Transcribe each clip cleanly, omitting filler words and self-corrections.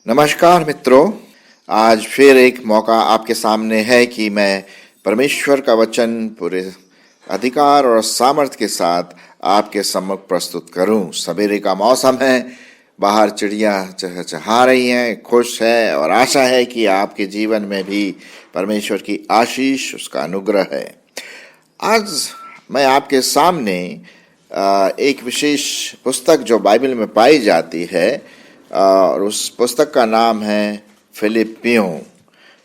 नमस्कार मित्रों, आज फिर एक मौका आपके सामने है कि मैं परमेश्वर का वचन पूरे अधिकार और सामर्थ्य के साथ आपके सम्मुख प्रस्तुत करूं। सवेरे का मौसम है, बाहर चिड़िया चहचहा रही हैं, खुश है और आशा है कि आपके जीवन में भी परमेश्वर की आशीष, उसका अनुग्रह है। आज मैं आपके सामने एक विशेष पुस्तक जो बाइबल में पाई जाती है और उस पुस्तक का नाम है फिलिपियों।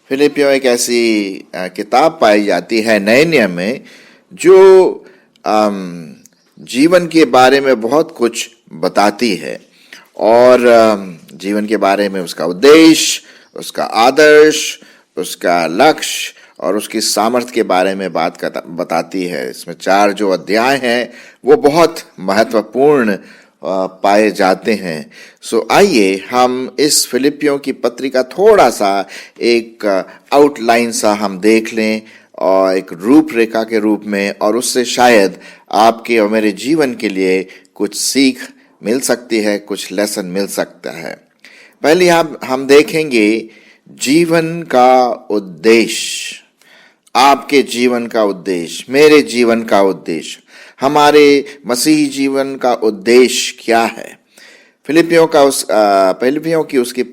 फिलिपियों एक ऐसी किताब पाई जाती है नए नियम में जो जीवन के बारे में बहुत कुछ बताती है और जीवन के बारे में उसका उद्देश्य, उसका आदर्श, उसका लक्ष्य और उसकी सामर्थ्य के बारे में बताती है। इसमें 4 जो अध्याय हैं वो बहुत महत्वपूर्ण पाए जाते हैं। सो आइए हम इस फिलिपियों की पत्रिका थोड़ा सा एक आउटलाइन सा हम देख लें और एक रूपरेखा के रूप में, और उससे शायद आपके और मेरे जीवन के लिए कुछ सीख मिल सकती है, कुछ लेसन मिल सकता है। पहले हम देखेंगे जीवन का उद्देश्य। आपके जीवन का उद्देश्य, मेरे जीवन का उद्देश्य, हमारे मसीही जीवन का उद्देश्य क्या है। फिलिपियों की उसकी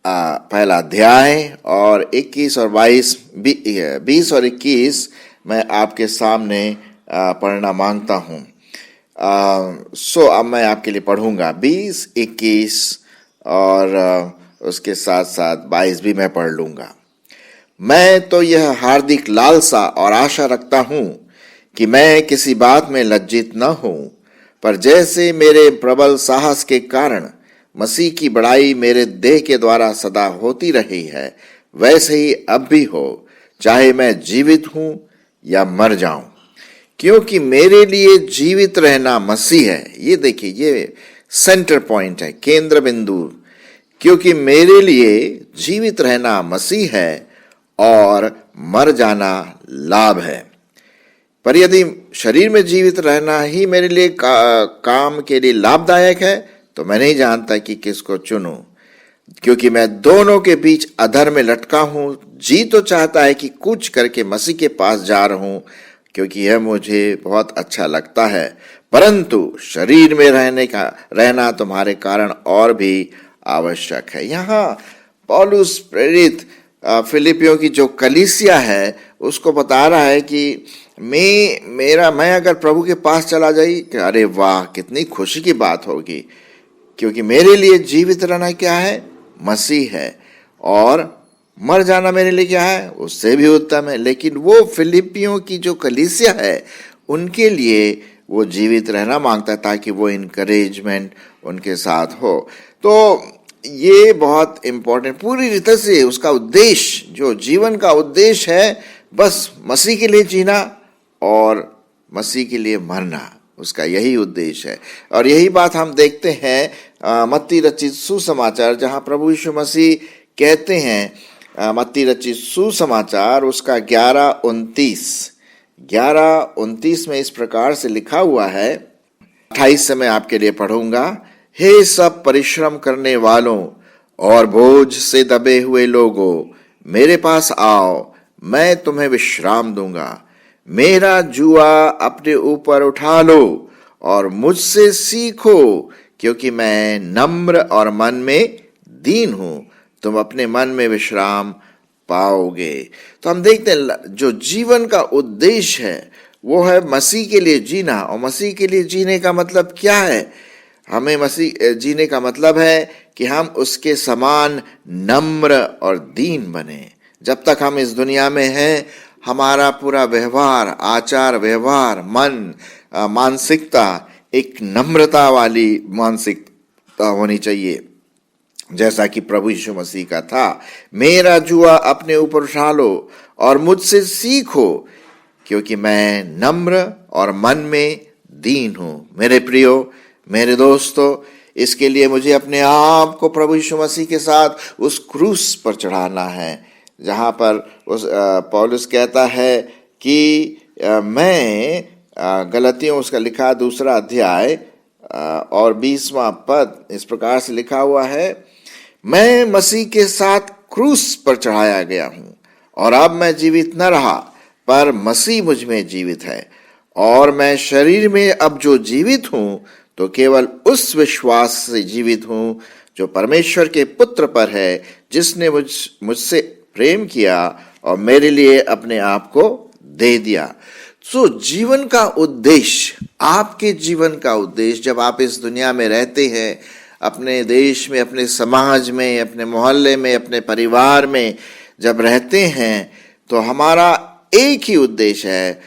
पहला अध्याय और 21 और 20 और 21 मैं आपके सामने पढ़ना मांगता हूँ। अब मैं आपके लिए पढ़ूंगा 20, 21 और उसके साथ साथ 22 भी मैं पढ़ लूंगा। मैं तो यह हार्दिक लालसा और आशा रखता हूं कि मैं किसी बात में लज्जित न हूं, पर जैसे मेरे प्रबल साहस के कारण मसीह की बड़ाई मेरे देह के द्वारा सदा होती रही है, वैसे ही अब भी हो, चाहे मैं जीवित हूं या मर जाऊं। क्योंकि मेरे लिए जीवित रहना मसीह है। ये देखिए, ये सेंटर पॉइंट है, केंद्र बिंदु। क्योंकि मेरे लिए जीवित रहना मसीह है और मर जाना लाभ है। पर यदि शरीर में जीवित रहना ही मेरे लिए काम के लिए लाभदायक है, तो मैं नहीं जानता कि किसको चुनूं। क्योंकि मैं दोनों के बीच अधर में लटका हूं। जी तो चाहता है कि कुछ करके मसीह के पास जा रहा हूं, क्योंकि यह मुझे बहुत अच्छा लगता है, परंतु शरीर में रहना तुम्हारे कारण और भी आवश्यक है। यहाँ पौलुस प्रेरित फिलिपियों की जो कलीसिया है उसको बता रहा है कि मैं अगर प्रभु के पास चला जाई, अरे वाह, कितनी खुशी की बात होगी। क्योंकि मेरे लिए जीवित रहना क्या है, मसीह है, और मर जाना मेरे लिए क्या है, उससे भी उत्तम है। लेकिन वो फिलिपियों की जो कलीसिया है उनके लिए वो जीवित रहना मांगता है, ताकि वो इनकरेजमेंट उनके साथ हो। तो ये बहुत इंपॉर्टेंट, पूरी रीति से उसका उद्देश्य, जो जीवन का उद्देश्य है, बस मसीह के लिए जीना और मसीह के लिए मरना, उसका यही उद्देश्य है। और यही बात हम देखते हैं मत्ती रचित सुसमाचार, जहां प्रभु यीशु मसीह कहते हैं, मत्ती रचित सुसमाचार उसका 11:29 में इस प्रकार से लिखा हुआ है। 28 से मैं आपके लिए पढ़ूंगा। हे सब परिश्रम करने वालों और बोझ से दबे हुए लोगों, मेरे पास आओ, मैं तुम्हें विश्राम दूंगा। मेरा जुआ अपने ऊपर उठा लो और मुझसे सीखो, क्योंकि मैं नम्र और मन में दीन हूं, तुम अपने मन में विश्राम पाओगे। तो हम देखते हैं जो जीवन का उद्देश्य है वो है मसीह के लिए जीना। और मसीह के लिए जीने का मतलब क्या है? हमें मसीह जीने का मतलब है कि हम उसके समान नम्र और दीन बने। जब तक हम इस दुनिया में हैं, हमारा पूरा व्यवहार, आचार व्यवहार, मानसिकता एक नम्रता वाली मानसिकता होनी चाहिए, जैसा कि प्रभु यीशु मसीह का था। मेरा जुआ अपने ऊपर उठा लो और मुझसे सीखो, क्योंकि मैं नम्र और मन में दीन हूं। मेरे प्रियो, मेरे दोस्तों, इसके लिए मुझे अपने आप को प्रभु यीशु मसीह के साथ उस क्रूस पर चढ़ाना है, जहाँ पर उस पौलुस कहता है कि मैं गलतियों उसका लिखा 2 अध्याय और 20वां पद इस प्रकार से लिखा हुआ है, मैं मसीह के साथ क्रूस पर चढ़ाया गया हूं और अब मैं जीवित न रहा पर मसीह मुझ में जीवित है, और मैं शरीर में अब जो जीवित हूं तो केवल उस विश्वास से जीवित हूं जो परमेश्वर के पुत्र पर है, जिसने मुझसे प्रेम किया और मेरे लिए अपने आप को दे दिया। तो जीवन का उद्देश्य, आपके जीवन का उद्देश्य, जब आप इस दुनिया में रहते हैं, अपने देश में, अपने समाज में, अपने मोहल्ले में, अपने परिवार में जब रहते हैं, तो हमारा एक ही उद्देश्य है,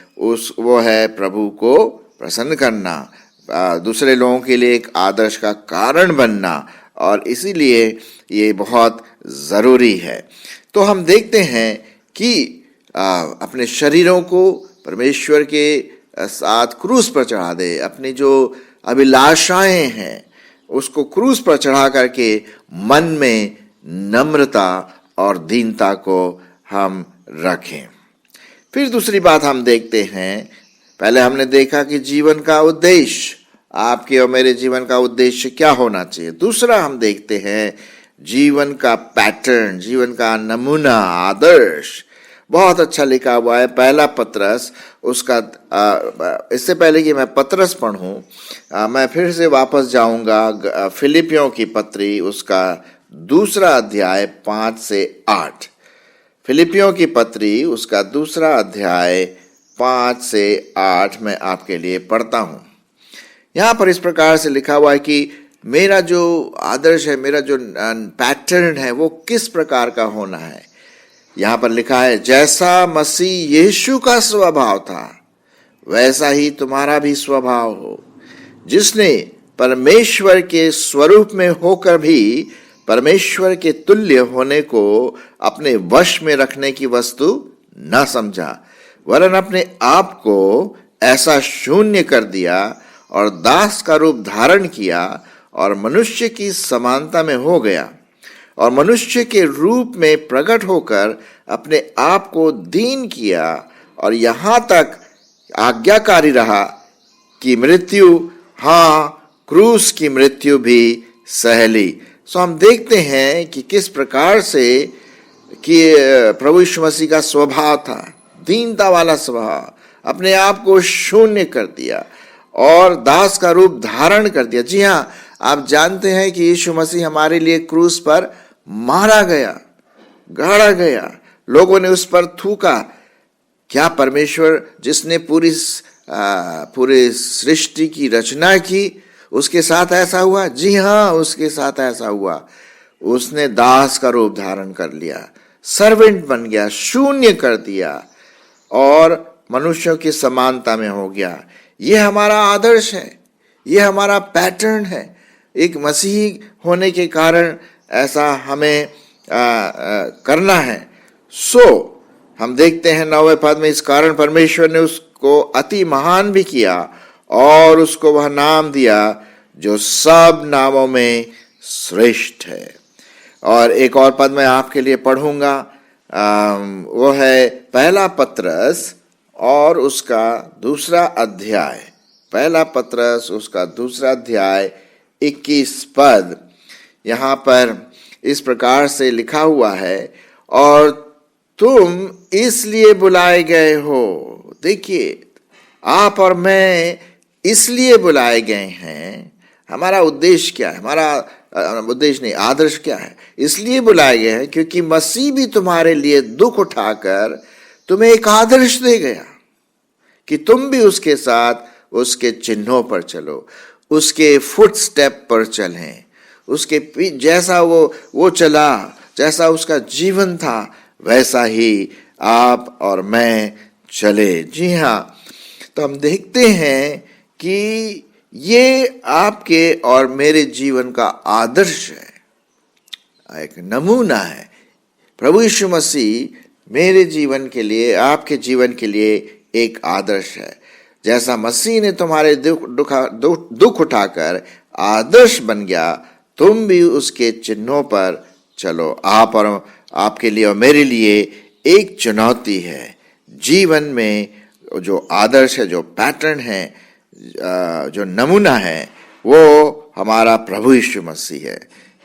वो है प्रभु को प्रसन्न करना, दूसरे लोगों के लिए एक आदर्श का कारण बनना, और इसीलिए ये बहुत ज़रूरी है। तो हम देखते हैं कि अपने शरीरों को परमेश्वर के साथ क्रूस पर चढ़ा दे, अपनी जो अभिलाषाएं हैं उसको क्रूस पर चढ़ा करके मन में नम्रता और दीनता को हम रखें। फिर दूसरी बात हम देखते हैं, पहले हमने देखा कि जीवन का उद्देश्य, आपके और मेरे जीवन का उद्देश्य क्या होना चाहिए। दूसरा हम देखते हैं जीवन का पैटर्न, जीवन का नमूना, आदर्श। बहुत अच्छा लिखा हुआ है पहला पत्रस, उसका इससे पहले कि मैं पत्रस पढ़ूं, मैं फिर से वापस जाऊंगा फिलिपियों की पत्री, उसका 2 अध्याय 5 से 8। फिलिपियों की पत्री उसका 2 अध्याय 5 से 8 मैं आपके लिए पढ़ता हूं। यहाँ पर इस प्रकार से लिखा हुआ है कि मेरा जो आदर्श है, मेरा जो पैटर्न है, वो किस प्रकार का होना है। यहाँ पर लिखा है, जैसा मसीह यीशु का स्वभाव था वैसा ही तुम्हारा भी स्वभाव हो, जिसने परमेश्वर के स्वरूप में होकर भी परमेश्वर के तुल्य होने को अपने वश में रखने की वस्तु न समझा, वरन अपने आप को ऐसा शून्य कर दिया और दास का रूप धारण किया और मनुष्य की समानता में हो गया, और मनुष्य के रूप में प्रकट होकर अपने आप को दीन किया और यहाँ तक आज्ञाकारी रहा कि मृत्यु, हाँ क्रूस की मृत्यु भी सह ली। सो हम देखते हैं कि किस प्रकार से कि प्रभु यीशु मसीह का स्वभाव था, दीनता वाला स्वभाव, अपने आप को शून्य कर दिया और दास का रूप धारण कर दिया। जी हाँ, आप जानते हैं कि यीशु मसीह हमारे लिए क्रूस पर मारा गया, गाड़ा गया, लोगों ने उस पर थूका। क्या परमेश्वर जिसने पूरी सृष्टि की रचना की, उसके साथ ऐसा हुआ? जी हाँ, उसके साथ ऐसा हुआ। उसने दास का रूप धारण कर लिया, सर्वेंट बन गया, शून्य कर दिया और मनुष्यों की समानता में हो गया। यह हमारा आदर्श है, यह हमारा पैटर्न है। एक मसीही होने के कारण ऐसा हमें करना है। सो हम देखते हैं 9वें पद में, इस कारण परमेश्वर ने उसको अति महान भी किया और उसको वह नाम दिया जो सब नामों में श्रेष्ठ है। और एक और पद मैं आपके लिए पढ़ूंगा, वो है पहला पत्रस और उसका 2 अध्याय, पहला पत्रस उसका 2 अध्याय 21 पद। यहाँ पर इस प्रकार से लिखा हुआ है, और तुम इसलिए बुलाए गए हो। देखिए, आप और मैं इसलिए बुलाए गए हैं। हमारा उद्देश्य क्या है? हमारा उद्देश्य नहीं, आदर्श क्या है? इसलिए बुलाए गए हैं क्योंकि मसीह भी तुम्हारे लिए दुख उठाकर तुम्हें एक आदर्श दे गया कि तुम भी उसके साथ उसके चिन्हों पर चलो, उसके फुटस्टेप पर चलें, उसके जैसा वो चला, जैसा उसका जीवन था, वैसा ही आप और मैं चले। जी हाँ, तो हम देखते हैं कि ये आपके और मेरे जीवन का आदर्श है, एक नमूना है। प्रभु यीशु मसीह मेरे जीवन के लिए, आपके जीवन के लिए एक आदर्श है। जैसा मसीह ने तुम्हारे दुख उठाकर आदर्श बन गया, तुम भी उसके चिन्हों पर चलो। आप और आपके लिए और मेरे लिए एक चुनौती है जीवन में जो आदर्श है, जो पैटर्न है, जो नमूना है, वो हमारा प्रभु यीशु मसीह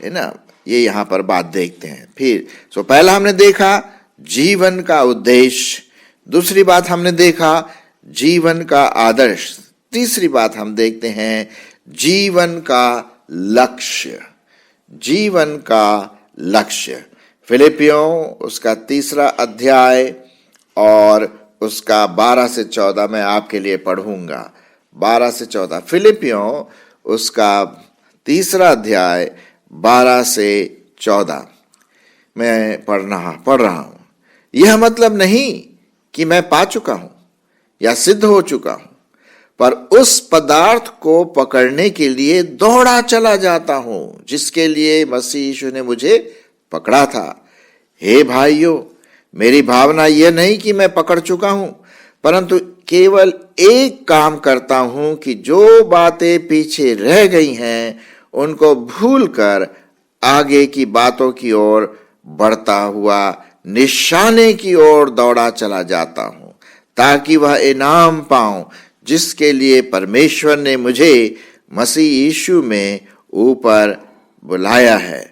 है ना। ये यहाँ पर बात देखते हैं। फिर पहला हमने देखा जीवन का उद्देश्य, दूसरी बात हमने देखा जीवन का आदर्श, तीसरी बात हम देखते हैं जीवन का लक्ष्य। जीवन का लक्ष्य फिलिपियों उसका 3 अध्याय और उसका 12 से 14 मैं आपके लिए पढ़ूंगा। 12 से 14 फिलिपियों उसका 3 अध्याय 12 से 14 मैं पढ़ रहा हूं। यह मतलब नहीं कि मैं पा चुका हूं या सिद्ध हो चुका हूं, पर उस पदार्थ को पकड़ने के लिए दौड़ा चला जाता हूं जिसके लिए मसीह यीशु ने मुझे पकड़ा था। हे भाइयों, मेरी भावना यह नहीं कि मैं पकड़ चुका हूं, परंतु केवल एक काम करता हूं कि जो बातें पीछे रह गई हैं उनको भूलकर आगे की बातों की ओर बढ़ता हुआ निशाने की ओर दौड़ा चला जाता हूं, ताकि वह इनाम पाऊं जिसके लिए परमेश्वर ने मुझे मसीह यीशु में ऊपर बुलाया है।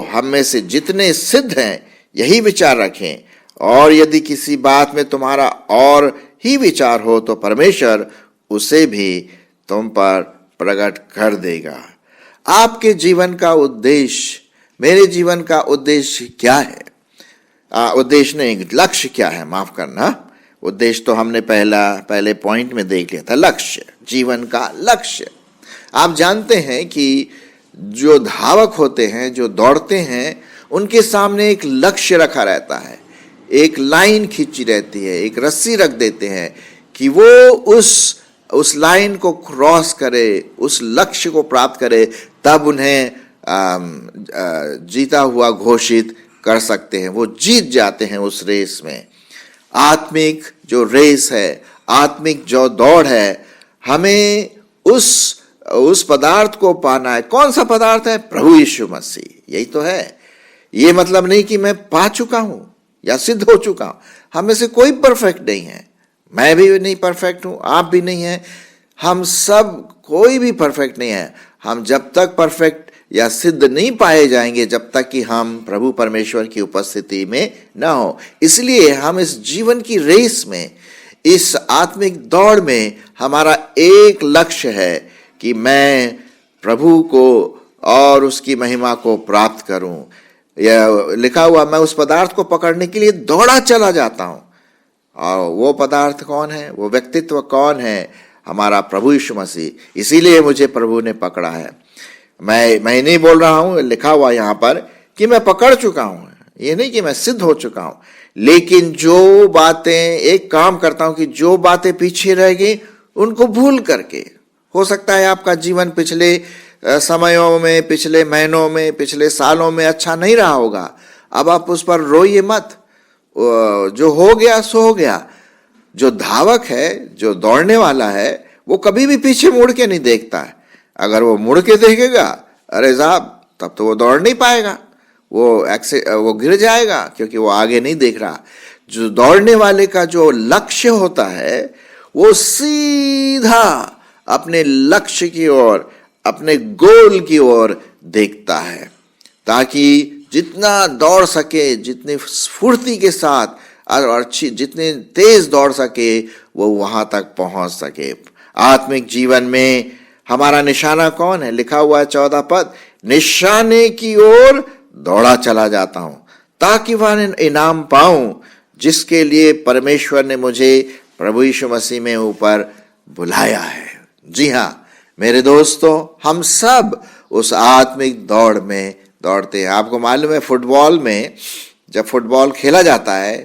हम में से जितने सिद्ध हैं यही विचार रखें, और यदि किसी बात में तुम्हारा और ही विचार हो तो परमेश्वर उसे भी तुम पर प्रकट कर देगा। आपके जीवन का उद्देश्य, मेरे जीवन का उद्देश्य क्या है? उद्देश्य नहीं, लक्ष्य क्या है, माफ करना। उद्देश्य तो हमने पहले पॉइंट में देख लिया था। लक्ष्य, जीवन का लक्ष्य। आप जानते हैं कि जो धावक होते हैं, जो दौड़ते हैं, उनके सामने एक लक्ष्य रखा रहता है, एक लाइन खींची रहती है, एक रस्सी रख देते हैं कि वो उस लाइन को क्रॉस करे, उस लक्ष्य को प्राप्त करे, तब उन्हें जीता हुआ घोषित कर सकते हैं। वो जीत जाते हैं उस रेस में। आत्मिक जो रेस है, आत्मिक जो दौड़ है, हमें उस पदार्थ को पाना है। कौन सा पदार्थ है? प्रभु यीशु मसीह। यही तो है। ये मतलब नहीं कि मैं पा चुका हूं या सिद्ध हो चुका हूं। हम में से कोई परफेक्ट नहीं है, मैं भी नहीं परफेक्ट हूं, आप भी नहीं है, हम सब कोई भी परफेक्ट नहीं है। हम जब तक परफेक्ट या सिद्ध नहीं पाए जाएंगे जब तक कि हम प्रभु परमेश्वर की उपस्थिति में न हो। इसलिए हम इस जीवन की रेस में, इस आत्मिक दौड़ में हमारा एक लक्ष्य है कि मैं प्रभु को और उसकी महिमा को प्राप्त करूं। यह लिखा हुआ, मैं उस पदार्थ को पकड़ने के लिए दौड़ा चला जाता हूं। और वो पदार्थ कौन है? वो व्यक्तित्व कौन है? हमारा प्रभु यीशु मसीह। इसीलिए मुझे प्रभु ने पकड़ा है। मैं नहीं बोल रहा हूं, लिखा हुआ यहां पर कि मैं पकड़ चुका हूं, ये नहीं कि मैं सिद्ध हो चुका हूं, लेकिन जो बातें, एक काम करता हूं कि जो बातें पीछे रह गई उनको भूल करके। हो सकता है आपका जीवन पिछले समयों में, पिछले महीनों में, पिछले सालों में अच्छा नहीं रहा होगा। अब आप उस पर रोइए मत। जो हो गया सो हो गया। जो धावक है, जो दौड़ने वाला है, वो कभी भी पीछे मुड़ के नहीं देखता है। अगर वो मुड़ के देखेगा, अरे साहब, तब तो वो दौड़ नहीं पाएगा, वो गिर जाएगा, क्योंकि वो आगे नहीं देख रहा। जो दौड़ने वाले का जो लक्ष्य होता है, वो सीधा अपने लक्ष्य की ओर, अपने गोल की ओर देखता है, ताकि जितना दौड़ सके, जितनी स्फूर्ति के साथ और जितने तेज दौड़ सके, वो वहां तक पहुंच सके। आत्मिक जीवन में हमारा निशाना कौन है? लिखा हुआ है 14 पद, निशाने की ओर दौड़ा चला जाता हूं ताकि वह इनाम पाऊं जिसके लिए परमेश्वर ने मुझे प्रभु यीशु मसीह में ऊपर बुलाया है। जी हां मेरे दोस्तों, हम सब उस आत्मिक दौड़ में दौड़ते हैं। आपको मालूम है, फुटबॉल में जब फुटबॉल खेला जाता है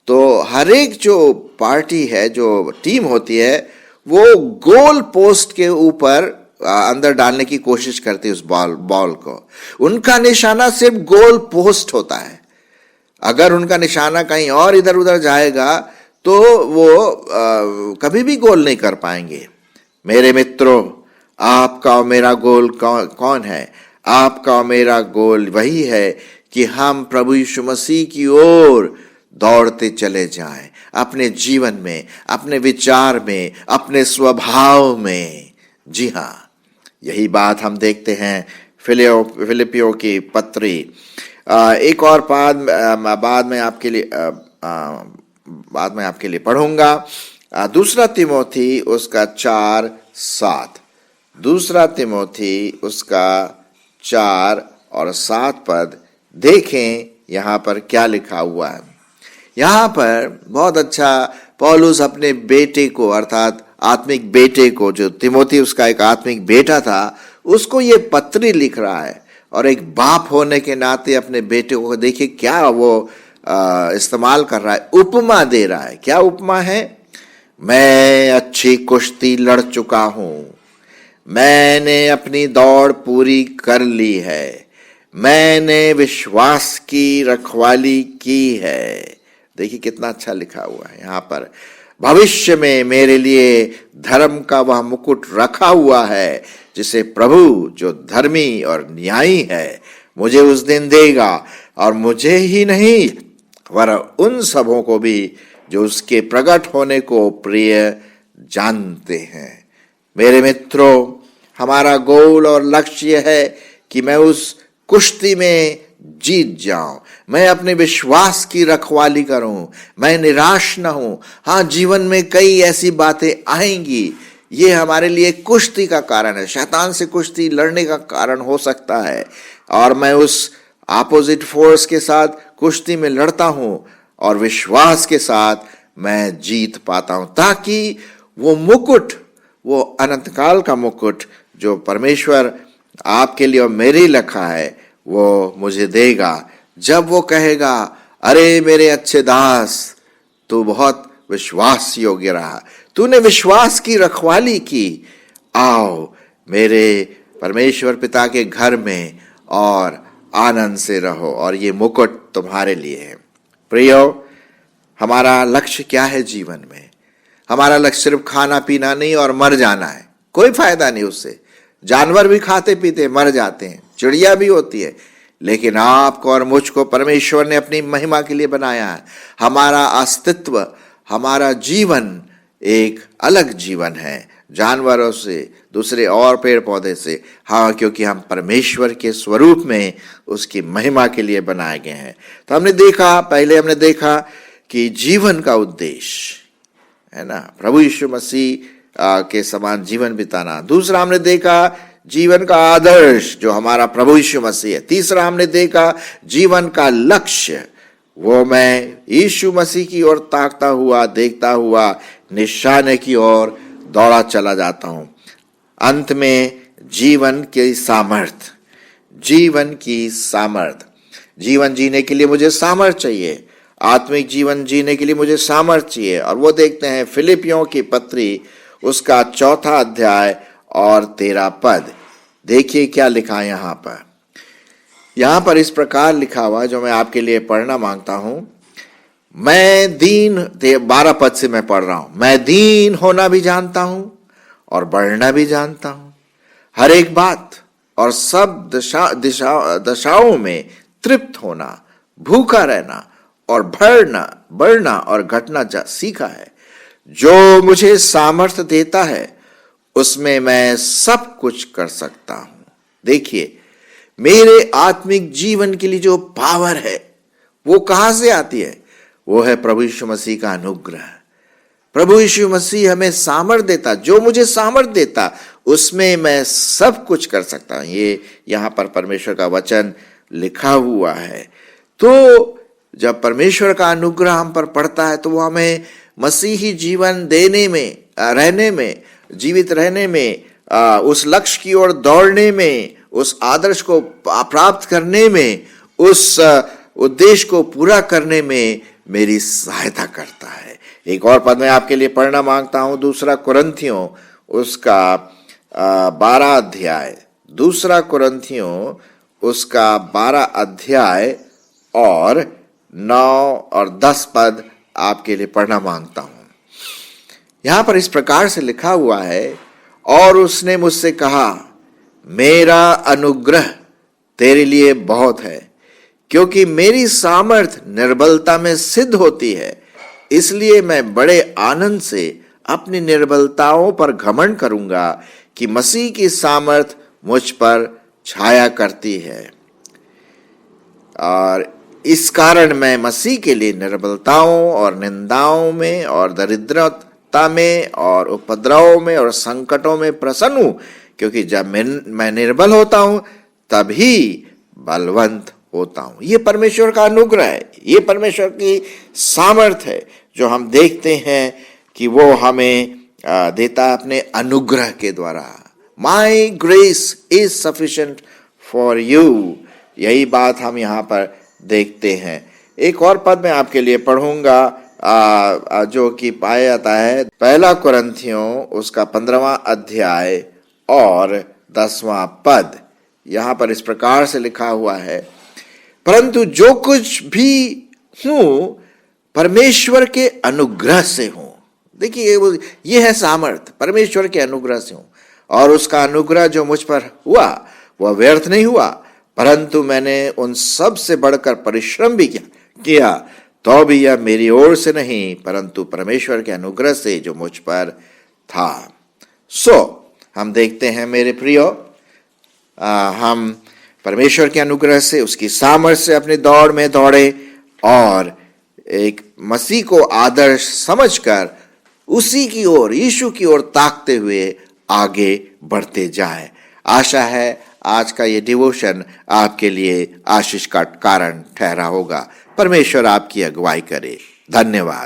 तो हर एक जो पार्टी है, जो टीम होती है, वो गोल पोस्ट के ऊपर अंदर डालने की कोशिश करती है उस बॉल को। उनका निशाना सिर्फ गोल पोस्ट होता है। अगर उनका निशाना कहीं और इधर उधर जाएगा तो वो कभी भी गोल नहीं कर पाएंगे। मेरे मित्रों, आपका और मेरा गोल कौन है? आपका और मेरा गोल वही है कि हम प्रभु यीशु मसीह की ओर दौड़ते चले जाएं अपने जीवन में, अपने विचार में, अपने स्वभाव में। जी हाँ, यही बात हम देखते हैं फिलिपियों की पत्री। एक और बाद में आपके लिए पढ़ूंगा। दूसरा तिमोथी उसका 4:7, दूसरा तिमोथी उसका 4 और 7 पद देखें यहाँ पर क्या लिखा हुआ है। यहाँ पर बहुत अच्छा पौलुस अपने बेटे को, अर्थात आत्मिक बेटे को, जो तिमोथी उसका एक आत्मिक बेटा था, उसको ये पत्री लिख रहा है। और एक बाप होने के नाते अपने बेटे को देखिए क्या वो इस्तेमाल कर रहा है, उपमा दे रहा है। क्या उपमा है? मैं अच्छी कुश्ती लड़ चुका हूं, मैंने अपनी दौड़ पूरी कर ली है, मैंने विश्वास की रखवाली की है। देखिए कितना अच्छा लिखा हुआ है यहाँ पर। भविष्य में मेरे लिए धर्म का वह मुकुट रखा हुआ है, जिसे प्रभु जो धर्मी और न्यायी है मुझे उस दिन देगा, और मुझे ही नहीं वरन उन सबों को भी जो उसके प्रकट होने को प्रिय जानते हैं। मेरे मित्रों, हमारा गोल और लक्ष्य है कि मैं उस कुश्ती में जीत जाऊं, मैं अपने विश्वास की रखवाली करूं, मैं निराश न हूं। हाँ, जीवन में कई ऐसी बातें आएंगी, ये हमारे लिए कुश्ती का कारण है, शैतान से कुश्ती लड़ने का कारण हो सकता है, और मैं उस अपोजिट फोर्स के साथ कुश्ती में लड़ता हूं और विश्वास के साथ मैं जीत पाता हूं, ताकि वो मुकुट, वो अनंतकाल का मुकुट जो परमेश्वर आपके लिए और मेरे लिए रखा है, वो मुझे देगा। जब वो कहेगा, अरे मेरे अच्छे दास, तू बहुत विश्वास योग्य रहा, तूने विश्वास की रखवाली की, आओ मेरे परमेश्वर पिता के घर में और आनंद से रहो, और ये मुकुट तुम्हारे लिए है। प्रियो, हमारा लक्ष्य क्या है जीवन में? हमारा लक्ष्य सिर्फ खाना पीना नहीं और मर जाना है, कोई फायदा नहीं उससे। जानवर भी खाते पीते मर जाते हैं, चिड़िया भी होती है, लेकिन आपको और मुझको परमेश्वर ने अपनी महिमा के लिए बनाया है। हमारा अस्तित्व, हमारा जीवन एक अलग जीवन है जानवरों से, दूसरे और पेड़ पौधे से। हाँ, क्योंकि हम परमेश्वर के स्वरूप में उसकी महिमा के लिए बनाए गए हैं। तो पहले हमने देखा कि जीवन का उद्देश्य है ना, प्रभु यीशु मसीह के समान जीवन बिताना। दूसरा हमने देखा जीवन का आदर्श, जो हमारा प्रभु यीशु मसीह है। तीसरा हमने देखा जीवन का लक्ष्य, वो मैं यीशु मसीह की ओर ताकता हुआ, देखता हुआ निशाने की ओर दौड़ा चला जाता हूं। अंत में जीवन की सामर्थ, जीवन की सामर्थ। जीवन जीने के लिए मुझे सामर्थ चाहिए, आत्मिक जीवन जीने के लिए मुझे सामर्थ चाहिए। और वो देखते हैं फिलिपियों की पत्री उसका 4 अध्याय और 13 पद। देखिए क्या लिखा है यहाँ पर। यहाँ पर इस प्रकार लिखा हुआ, जो मैं आपके लिए पढ़ना मांगता हूं। मैं दीन, 12 पद से मैं पढ़ रहा हूं। मैं दीन होना भी जानता हूं और बढ़ना भी जानता हूं, हर एक बात और सब दशाओं में तृप्त होना, भूखा रहना और बढ़ना और घटना सीखा है। जो मुझे सामर्थ्य देता है, उसमें मैं सब कुछ कर सकता हूं। देखिए, मेरे आत्मिक जीवन के लिए जो पावर है, वो कहां से आती है? वो है प्रभु यीशु मसीह का अनुग्रह। प्रभु यीशु मसीह हमें सामर्थ देता, जो मुझे सामर्थ देता, उसमें मैं सब कुछ कर सकता हूं। ये यहां पर परमेश्वर का वचन लिखा हुआ है। तो जब परमेश्वर का अनुग्रह हम पर पड़ता है, तो वो हमें मसीही जीवन देने में, रहने में, जीवित रहने में, उस लक्ष्य की ओर दौड़ने में, उस आदर्श को प्राप्त करने में, उस उद्देश्य को पूरा करने में मेरी सहायता करता है। एक और पद मैं आपके लिए पढ़ना मांगता हूं, 2 कुरिन्थियों उसका 12 अध्याय, 2 कुरिन्थियों उसका 12 अध्याय और 9 और 10 पद आपके लिए पढ़ना मांगता हूं। यहां पर इस प्रकार से लिखा हुआ है, और उसने मुझसे कहा, मेरा अनुग्रह तेरे लिए बहुत है, क्योंकि मेरी सामर्थ निर्बलता में सिद्ध होती है, इसलिए मैं बड़े आनंद से अपनी निर्बलताओं पर घमंड करूंगा कि मसीह की सामर्थ मुझ पर छाया करती है। और इस कारण मैं मसीह के लिए निर्बलताओं और निंदाओं में और दरिद्रता में और उपद्रवों में और संकटों में प्रसन्न हूं, क्योंकि जब मैं निर्बल होता हूं तभी बलवंत होता हूं। ये परमेश्वर का अनुग्रह है, ये परमेश्वर की सामर्थ है जो हम देखते हैं कि वो हमें देता है अपने अनुग्रह के द्वारा। माई grace is sufficient for you, यही बात हम यहाँ पर देखते हैं। एक और पद मैं आपके लिए पढ़ूंगा जो कि पाया जाता है 1 कुरिन्थियों उसका 15वां अध्याय और 10वां पद। यहाँ पर इस प्रकार से लिखा हुआ है, परंतु जो कुछ भी हूं परमेश्वर के अनुग्रह से हूं। देखिए ये है सामर्थ, परमेश्वर के अनुग्रह से हूं, और उसका अनुग्रह जो मुझ पर हुआ वह व्यर्थ नहीं हुआ, परंतु मैंने उन सब से बढ़कर परिश्रम भी किया, तो भी यह मेरी ओर से नहीं परंतु परमेश्वर के अनुग्रह से जो मुझ पर था। हम देखते हैं मेरे प्रियो, हम परमेश्वर के अनुग्रह से, उसकी सामर्थ्य से अपनी दौड़ में दौड़े और एक मसीह को आदर्श समझकर उसी की ओर, यीशु की ओर ताकते हुए आगे बढ़ते जाएं। आशा है आज का ये डिवोशन आपके लिए आशीष का कारण ठहरा होगा। परमेश्वर आपकी अगुवाई करे। धन्यवाद।